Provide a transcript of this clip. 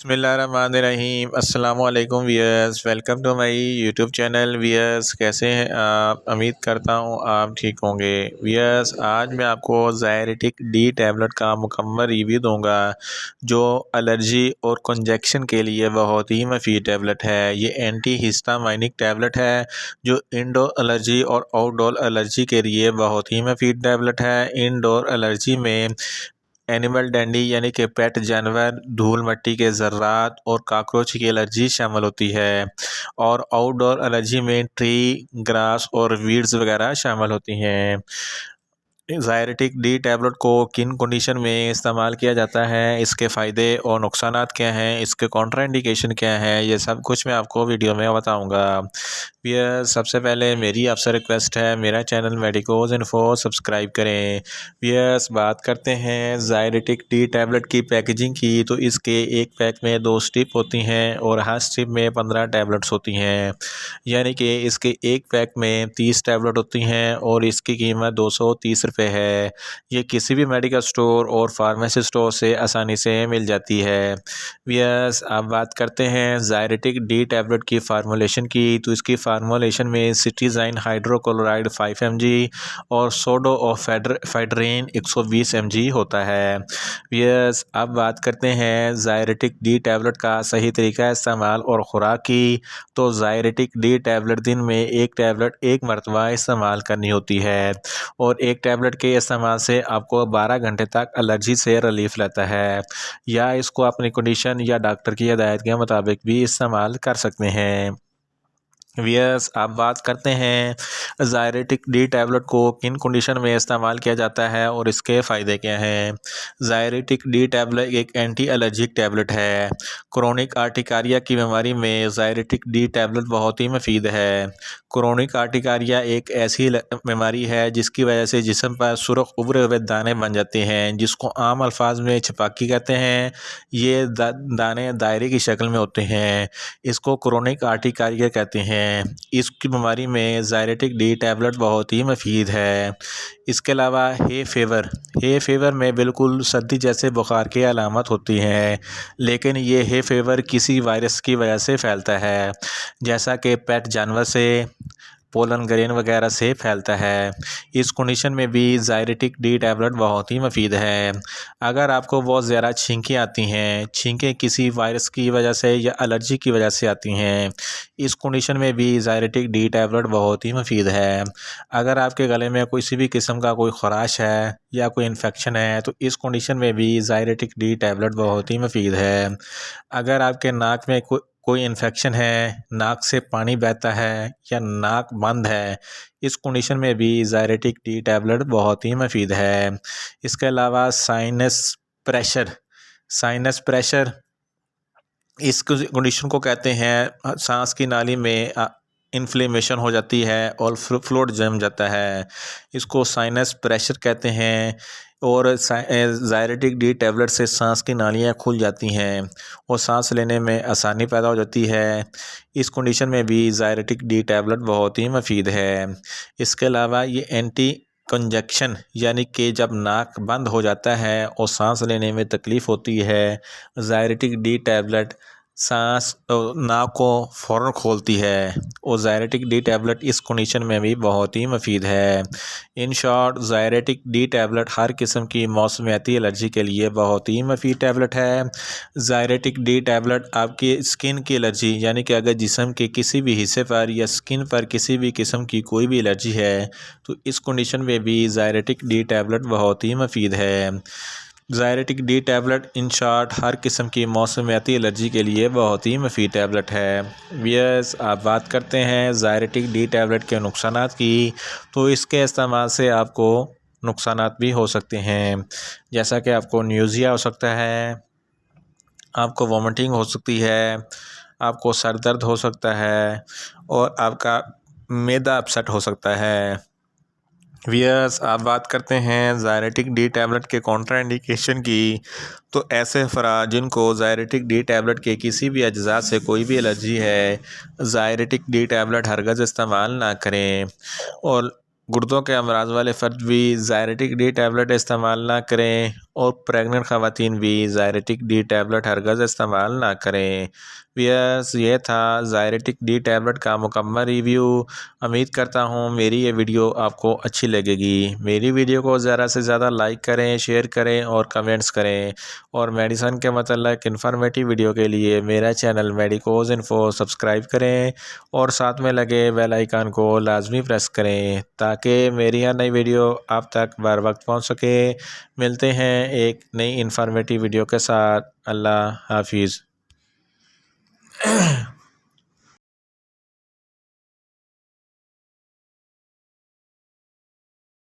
बिस्मिल्लाहिर्रहमानिर्रहीम अस्सलामुअलैकुम viewers, welcome to my YouTube channel. Viewers, कैसे हैं आप? उम्मीद करता हूँ आप ठीक होंगे। वियर्स, आज मैं आपको ज़ायरेटिक डी टैबलेट का मुकम्मल रिव्यू दूंगा जो एलर्जी और कंजक्शन के लिए बहुत ही मुफीद टैबलेट है। ये एंटी हिस्टामाइनिक टैबलेट है जो इंडोर एलर्जी और आउटडोर एलर्जी के लिए बहुत ही मुफीद टैबलेट है। इंडोर एलर्जी में एनिमल डैंडी यानी कि पेट जानवर, धूल मिट्टी के ज़र्रात और काकरोच की एलर्जी शामिल होती है। और आउटडोर एलर्जी में ट्री, ग्रास और वीड्स वगैरह शामिल होती हैं। ज़ायरेटिक डी टैबलेट को किन कंडीशन में इस्तेमाल किया जाता है, इसके फ़ायदे और नुकसानात क्या हैं, इसके कॉन्ट्राइंडिकेशन क्या है, ये सब कुछ मैं आपको वीडियो में बताऊंगा। भैया, सबसे पहले मेरी आपसे रिक्वेस्ट है, मेरा चैनल मेडिकोज इन्फो सब्सक्राइब करें। भैया, बात करते हैं ज़ायरेटिक डी टैबलेट की पैकेजिंग की। तो इसके एक पैक में 2 स्ट्रिप होती हैं और हर स्ट्रिप में 15 टैबलेट्स होती हैं, यानी कि इसके एक पैक में 30 टैबलेट होती हैं और इसकी कीमत 230 रुपये है। ये किसी भी मेडिकल स्टोर और फार्मेसी स्टोर से आसानी से मिल जाती है। यस, अब बात करते हैं ज़ायरेटिक डी टैबलेट की फार्मूलेशन की। तो इसकी फार्मूलेशन में सिट्रीज़ाइन हाइड्रोक्लोराइड 5 mg और सोडोफेड्रीन 120 mg होता है। यस, अब बात करते हैं ज़ायरेटिक डी टैबलेट का सही तरीका इस्तेमाल और ख़ुराक की। तो ज़ायरेटिक डी टैबलेट दिन में एक टैबलेट एक मरतबा इस्तेमाल करनी होती है और एक टैबलेट के इस्तेमाल से आपको 12 घंटे तक एलर्जी से रिलीफ रहता है, या इसको अपनी कंडीशन या डॉक्टर की हिदायत के मुताबिक भी इस्तेमाल कर सकते हैं। वियर्स, अब बात करते हैं ज़ायरेटिक डी टैबलेट को किन कंडीशन में इस्तेमाल किया जाता है और इसके फ़ायदे क्या हैं। ज़ायरेटिक डी टैबलेट एक एंटी एलर्जिक टैबलेट है। क्रोनिक आर्टिकारिया की बीमारी में ज़ायरेटिक डी टैबलेट बहुत ही मुफीद है। क्रोनिक आर्टिकारिया एक ऐसी बीमारी है जिसकी वजह से जिस्म पर सुर्ख उभरे हुए दाने बन जाते हैं, जिसको आम अल्फाज में छपाकी कहते हैं। ये दाने दायरे की शक्ल में होते हैं, इसको क्रोनिक आर्टिकारिया कहते हैं। इसकी बीमारी में ज़ायरेटिक डी टैबलेट बहुत ही मुफीद है। इसके अलावा हे फेवर में बिल्कुल सर्दी जैसे बुखार की अलामत होती हैं, लेकिन ये हे फेवर किसी वायरस की वजह से फैलता है, जैसा कि पेट जानवर से, पोलन ग्रेन वगैरह से फैलता है। इस कंडीशन में भी ज़ायरेटिक डी टैबलेट बहुत ही मुफीद है। अगर आपको बहुत ज़्यादा छींकें आती हैं, छींकें किसी वायरस की वजह से या एलर्जी की वजह से आती हैं, इस कंडीशन में भी ज़ायरेटिक डी टैबलेट बहुत ही मुफीद है। अगर आपके गले में किसी भी किस्म का कोई ख़राश है या कोई इन्फेक्शन है, तो इस कंडीशन में भी ज़ायरेटिक डी टैबलेट बहुत ही मुफीद है। अगर आपके नाक में कोई इन्फेक्शन है, नाक से पानी बहता है या नाक बंद है, इस कंडीशन में भी ज़ायरेटिक डी टैबलेट बहुत ही मुफीद है। इसके अलावा साइनस प्रेशर इस कंडीशन को कहते हैं सांस की नाली में इन्फ्लेमेशन हो जाती है और फ्लूइड जम जाता है, इसको साइनस प्रेशर कहते हैं। और ज़ायरेटिक डी टैबलेट से सांस की नालियाँ खुल जाती हैं और सांस लेने में आसानी पैदा हो जाती है। इस कंडीशन में भी ज़ायरेटिक डी टैबलेट बहुत ही मुफीद है। इसके अलावा ये एंटी कंजक्शन यानी कि जब नाक बंद हो जाता है और सांस लेने में तकलीफ़ होती है, ज़ायरेटिक डी टैबलेट सांस नाक को फ़ौरन खोलती है और ज़ायरेटिक डी टैबलेट इस कंडीशन में भी बहुत ही मुफीद है। इन शॉर्ट, ज़ायरेटिक डी टैबलेट हर किस्म की मौसमियाती एलर्जी के लिए बहुत ही मुफीद टैबलेट है। ज़ायरेटिक डी टैबलेट आपकी स्किन की एलर्जी यानी कि अगर जिस्म के किसी भी हिस्से पर या स्किन पर किसी भी किस्म की कोई भी एलर्जी है, तो इस कंडीशन में भी ज़ायरेटिक डी टैबलेट बहुत ही मुफीद है। ज़ायरेटिक डी टैबलेट इन शॉर्ट हर किस्म की मौसमियाती एलर्जी के लिए बहुत ही मुफीद टैबलेट है। वियर्स, आप बात करते हैं ज़ायरेटिक डी टैबलेट के नुकसानात की। तो इसके इस्तेमाल से आपको नुकसानात भी हो सकते हैं, जैसा कि आपको न्यूज़िया हो सकता है, आपको वॉमिटिंग हो सकती है, आपको सर दर्द हो सकता है और आपका मैदा अपसेट हो सकता है। वियर्स, आप बात करते हैं ज़ायरेटिक डी टैबलेट के कॉन्ट्राइंडिकेशन की। तो ऐसे अफराद जिनको ज़ायरेटिक डी टैबलेट के किसी भी अज्जा से कोई भी एलर्जी है, ज़ायरेटिक डी टैबलेट हरगज़ इस्तेमाल ना करें। और गुर्दों के अमराज वाले फ़र्द भी ज़ायरेटिक डी टैबलेट इस्तेमाल ना करें और प्रेग्नेंट ख़वातीन भी ज़ायरेटिक डी टैबलेट हरगज़ इस्तेमाल ना करें। व्यूअर्स, ये था ज़ायरेटिक डी टैबलेट का मुकम्मल रिव्यू। उम्मीद करता हूँ मेरी ये वीडियो आपको अच्छी लगेगी। मेरी वीडियो को ज़्यादा से ज़्यादा लाइक करें, शेयर करें और कमेंट्स करें। और मेडिसन के मतलब इन्फॉर्मेटिव वीडियो के लिए मेरा चैनल मेडिकोज इन्फो सब्सक्राइब करें और साथ में लगे बेल आइकन को लाजमी प्रेस करें ताकि मेरी हर नई वीडियो आप तक बर वक्त पहुँच सके। मिलते हैं एक नई इन्फॉर्मेटिव वीडियो के साथ। अल्लाह हाफिज़।